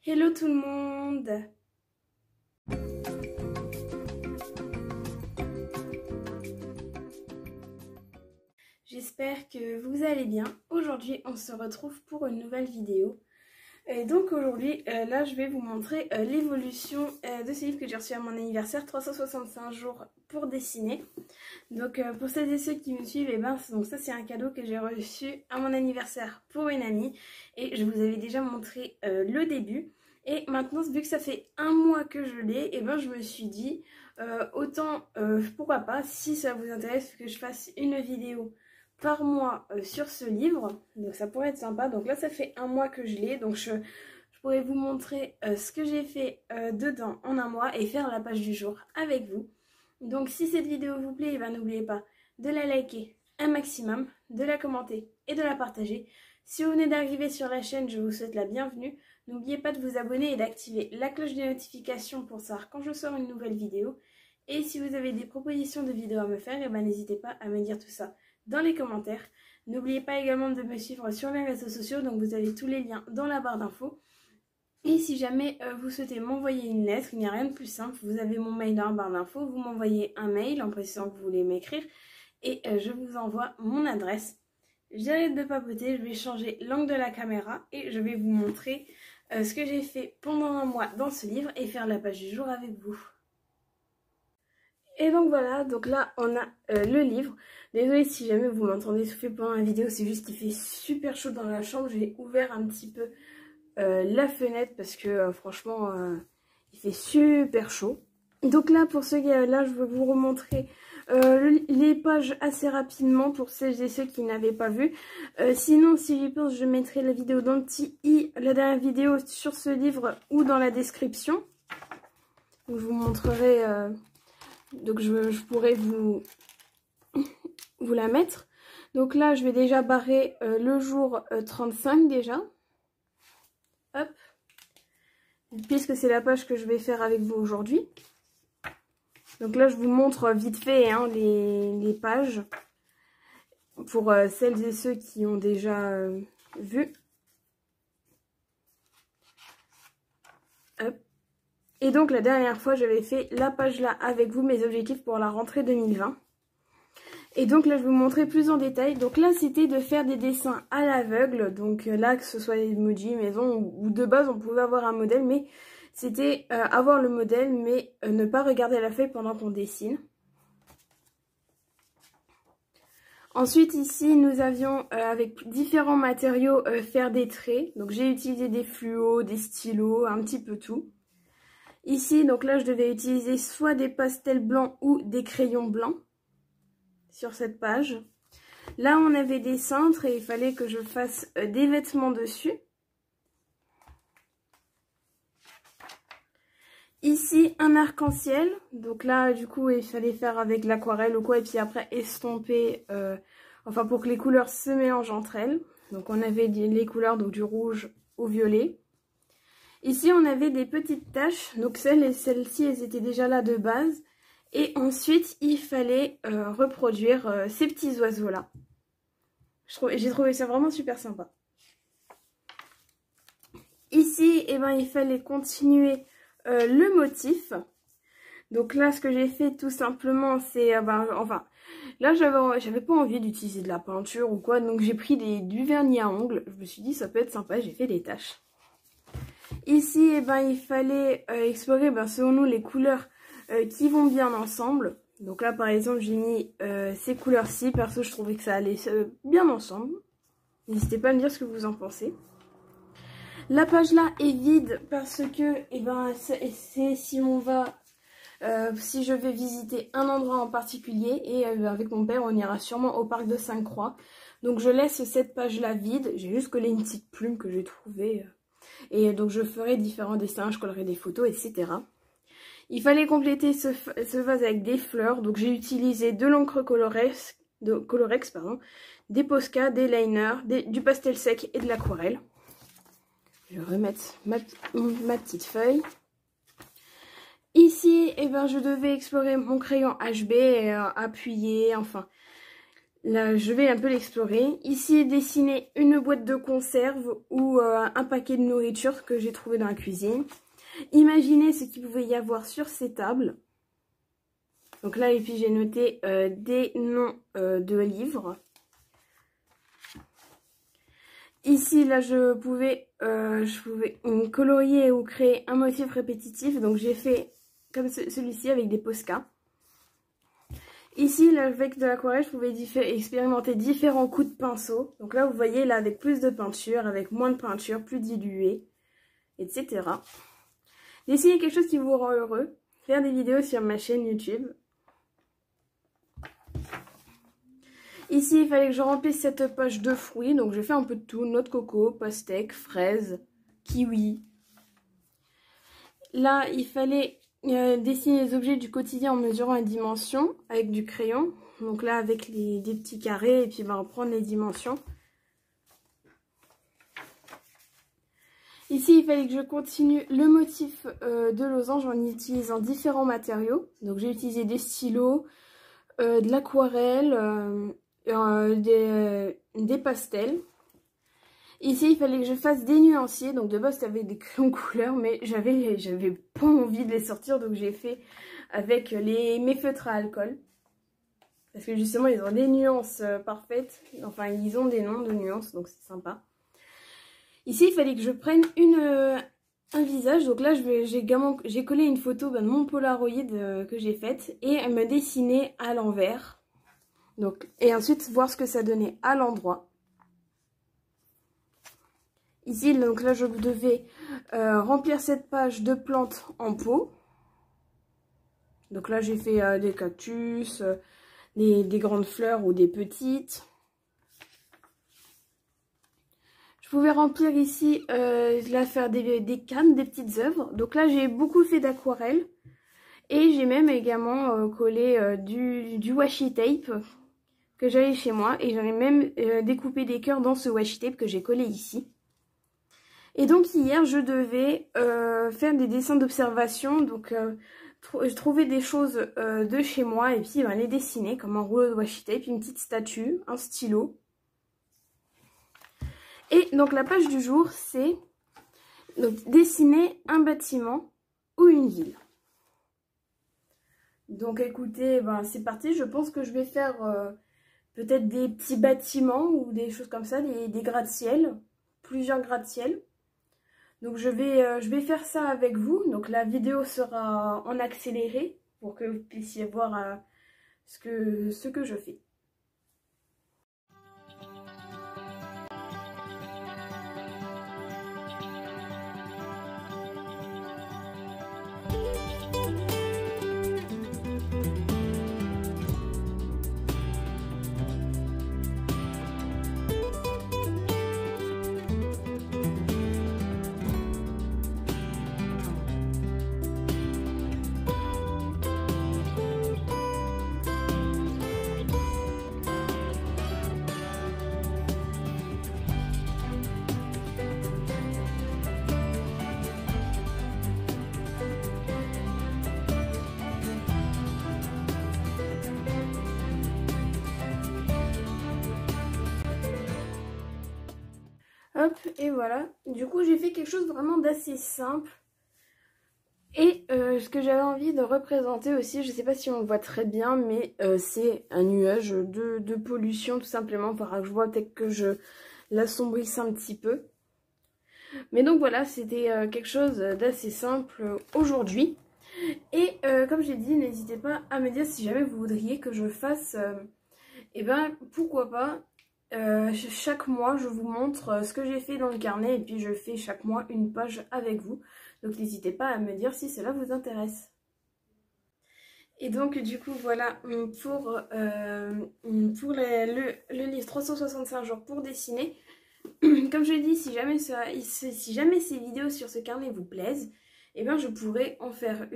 Hello tout le monde! J'espère que vous allez bien. Aujourd'hui on se retrouve pour une nouvelle vidéo. Et donc aujourd'hui là je vais vous montrer l'évolution de ce livre que j'ai reçu à mon anniversaire, 365 jours pour dessiner. Donc pour celles et ceux qui me suivent, donc ça c'est un cadeau que j'ai reçu à mon anniversaire pour une amie. Et je vous avais déjà montré le début. Et maintenant, vu que ça fait un mois que je l'ai, je me suis dit, pourquoi pas, si ça vous intéresse, que je fasse une vidéo par mois sur ce livre. Donc ça pourrait être sympa. Donc là, ça fait un mois que je l'ai. Donc je pourrais vous montrer ce que j'ai fait dedans en un mois et faire la page du jour avec vous. Donc si cette vidéo vous plaît, n'oubliez pas de la liker un maximum, de la commenter et de la partager. Si vous venez d'arriver sur la chaîne, je vous souhaite la bienvenue. N'oubliez pas de vous abonner et d'activer la cloche de notification pour savoir quand je sors une nouvelle vidéo. Et si vous avez des propositions de vidéos à me faire, n'hésitez pas à me dire tout ça dans les commentaires. N'oubliez pas également de me suivre sur les réseaux sociaux, donc vous avez tous les liens dans la barre d'infos. Et si jamais vous souhaitez m'envoyer une lettre, il n'y a rien de plus simple, vous avez mon mail dans la barre d'infos, vous m'envoyez un mail en précisant que vous voulez m'écrire et je vous envoie mon adresse. J'arrête de papoter, je vais changer l'angle de la caméra et je vais vous montrer ce que j'ai fait pendant un mois dans ce livre et faire la page du jour avec vous. Et donc voilà, donc là on a le livre. Désolée si jamais vous m'entendez souffler pendant la vidéo, c'est juste qu'il fait super chaud dans la chambre. J'ai ouvert un petit peu la fenêtre parce que franchement il fait super chaud. Donc là pour ceux qui là je vais vous remontrer les pages assez rapidement pour celles et ceux qui n'avaient pas vu. Sinon si j'y pense je mettrai la vidéo dans le petit i, la dernière vidéo sur ce livre ou dans la description. Donc, je vous montrerai, donc je pourrai vous la mettre. Donc là je vais déjà barrer le jour 35 déjà. Hop. Puisque c'est la page que je vais faire avec vous aujourd'hui. Donc là, je vous montre vite fait les pages pour celles et ceux qui ont déjà vu. Hop. Et donc la dernière fois, j'avais fait la page là avec vous, mes objectifs pour la rentrée 2020. Et donc là, je vais vous montrer plus en détail. Donc là, c'était de faire des dessins à l'aveugle. Donc là, que ce soit des emojis, maison ou de base, on pouvait avoir un modèle, mais c'était avoir le modèle, mais ne pas regarder la feuille pendant qu'on dessine. Ensuite, ici, nous avions, avec différents matériaux, faire des traits. Donc, j'ai utilisé des fluos, des stylos, un petit peu tout. Ici, donc là, je devais utiliser soit des pastels blancs ou des crayons blancs sur cette page. Là, on avait des cintres et il fallait que je fasse des vêtements dessus. Ici, un arc-en-ciel. Donc là, du coup, il fallait faire avec l'aquarelle ou quoi. Et puis après, estomper, enfin pour que les couleurs se mélangent entre elles. Donc on avait les couleurs donc, du rouge au violet. Ici, on avait des petites taches. Donc celles-ci, elles étaient déjà là de base. Et ensuite, il fallait reproduire ces petits oiseaux-là. J'ai trouvé ça vraiment super sympa. Ici, il fallait continuer le motif. Donc là, ce que j'ai fait tout simplement, c'est... là, j'avais pas envie d'utiliser de la peinture ou quoi. Donc j'ai pris du vernis à ongles. Je me suis dit, ça peut être sympa. J'ai fait des taches. Ici, il fallait explorer, selon nous, les couleurs qui vont bien ensemble. Donc là, par exemple, j'ai mis ces couleurs-ci. Perso, je trouvais que ça allait bien ensemble. N'hésitez pas à me dire ce que vous en pensez. La page là est vide parce que c'est si on va, si je vais visiter un endroit en particulier et avec mon père on ira sûrement au parc de Sainte-Croix. Donc je laisse cette page là vide, j'ai juste collé une petite plume que j'ai trouvée et donc je ferai différents dessins, je collerai des photos etc. Il fallait compléter ce vase avec des fleurs, donc j'ai utilisé de l'encre Colorex, des Posca, des liners, du pastel sec et de l'aquarelle. Je vais remettre ma petite feuille. Ici, je devais explorer mon crayon HB, appuyer, enfin. Là, je vais un peu l'explorer. Ici, dessiner une boîte de conserve ou un paquet de nourriture que j'ai trouvé dans la cuisine. Imaginez ce qu'il pouvait y avoir sur ces tables. Donc là, et puis j'ai noté des noms de livres. Ici, là, je pouvais colorier ou créer un motif répétitif. Donc j'ai fait comme celui-ci avec des Posca. Ici, là, avec de l'aquarelle, je pouvais expérimenter différents coups de pinceau. Donc là, vous voyez, là, avec plus de peinture, avec moins de peinture, plus diluée, etc. Dessiner quelque chose qui vous rend heureux. Faire des vidéos sur ma chaîne YouTube. Ici, il fallait que je remplisse cette page de fruits. Donc, j'ai fait un peu de tout. Noix de coco, pastèque, fraises, kiwi. Là, il fallait dessiner les objets du quotidien en mesurant les dimensions avec du crayon. Donc là, avec des petits carrés. Et puis, reprendre les dimensions. Ici, il fallait que je continue le motif de losange en utilisant différents matériaux. Donc, j'ai utilisé des stylos, de l'aquarelle, des pastels. Ici, il fallait que je fasse des nuanciers. Donc, de base, c'était des crayons couleur, mais j'avais pas envie de les sortir. Donc, j'ai fait avec mes feutres à alcool. Parce que justement, ils ont des nuances parfaites. Enfin, ils ont des noms de nuances, donc c'est sympa. Ici, il fallait que je prenne un visage. Donc là, j'ai collé une photo de mon Polaroid que j'ai faite et me dessiner à l'envers. Et ensuite, voir ce que ça donnait à l'endroit. Ici, donc là, je devais remplir cette page de plantes en pot. Donc là, j'ai fait des cactus, des grandes fleurs ou des petites. Je pouvais remplir ici, là faire des cannes, des petites œuvres. Donc là, j'ai beaucoup fait d'aquarelle. Et j'ai même également collé du washi tape que j'avais chez moi. Et j'en ai même découpé des cœurs dans ce washi tape que j'ai collé ici. Et donc hier, je devais faire des dessins d'observation. Donc je trouvais des choses de chez moi et puis les dessiner comme un rouleau de washi tape, une petite statue, un stylo. Et donc la page du jour, c'est dessiner un bâtiment ou une ville. Donc écoutez, c'est parti. Je pense que je vais faire peut-être des petits bâtiments ou des choses comme ça, des gratte-ciel, plusieurs gratte-ciel. Donc je vais faire ça avec vous. Donc la vidéo sera en accéléré pour que vous puissiez voir ce que je fais. Hop, et voilà. Du coup, j'ai fait quelque chose vraiment d'assez simple. Et ce que j'avais envie de représenter aussi, je ne sais pas si on le voit très bien, mais c'est un nuage de pollution tout simplement. Il faudra que je vois peut-être que je l'assombrisse un petit peu. Mais donc voilà, c'était quelque chose d'assez simple aujourd'hui. Et comme j'ai dit, n'hésitez pas à me dire si jamais vous voudriez que je fasse, pourquoi pas. Chaque mois, je vous montre ce que j'ai fait dans le carnet et puis je fais chaque mois une page avec vous. Donc n'hésitez pas à me dire si cela vous intéresse. Et donc du coup voilà pour le livre 365 jours pour dessiner. Comme je l'ai dit, si jamais ces vidéos sur ce carnet vous plaisent, eh bien je pourrais en faire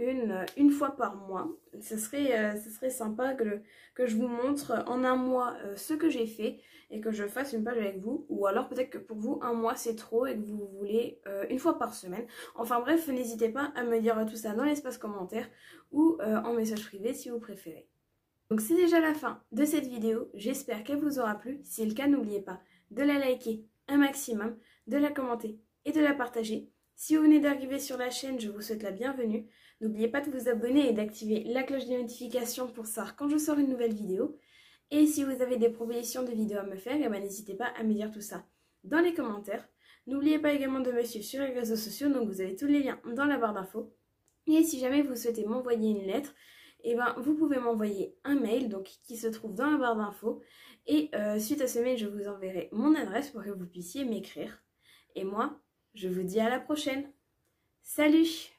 une fois par mois. Ce serait sympa que je vous montre en un mois ce que j'ai fait et que je fasse une page avec vous. Ou alors peut-être que pour vous, un mois c'est trop et que vous voulez une fois par semaine. Enfin bref, n'hésitez pas à me dire tout ça dans l'espace commentaire ou en message privé si vous préférez. Donc c'est déjà la fin de cette vidéo, j'espère qu'elle vous aura plu. Si c'est le cas, n'oubliez pas de la liker un maximum, de la commenter et de la partager. Si vous venez d'arriver sur la chaîne, je vous souhaite la bienvenue. N'oubliez pas de vous abonner et d'activer la cloche des notifications pour savoir quand je sors une nouvelle vidéo. Et si vous avez des propositions de vidéos à me faire, n'hésitez pas à me dire tout ça dans les commentaires. N'oubliez pas également de me suivre sur les réseaux sociaux, donc vous avez tous les liens dans la barre d'infos. Et si jamais vous souhaitez m'envoyer une lettre, vous pouvez m'envoyer un mail qui se trouve dans la barre d'infos. Et suite à ce mail, je vous enverrai mon adresse pour que vous puissiez m'écrire. Et moi, je vous dis à la prochaine. Salut!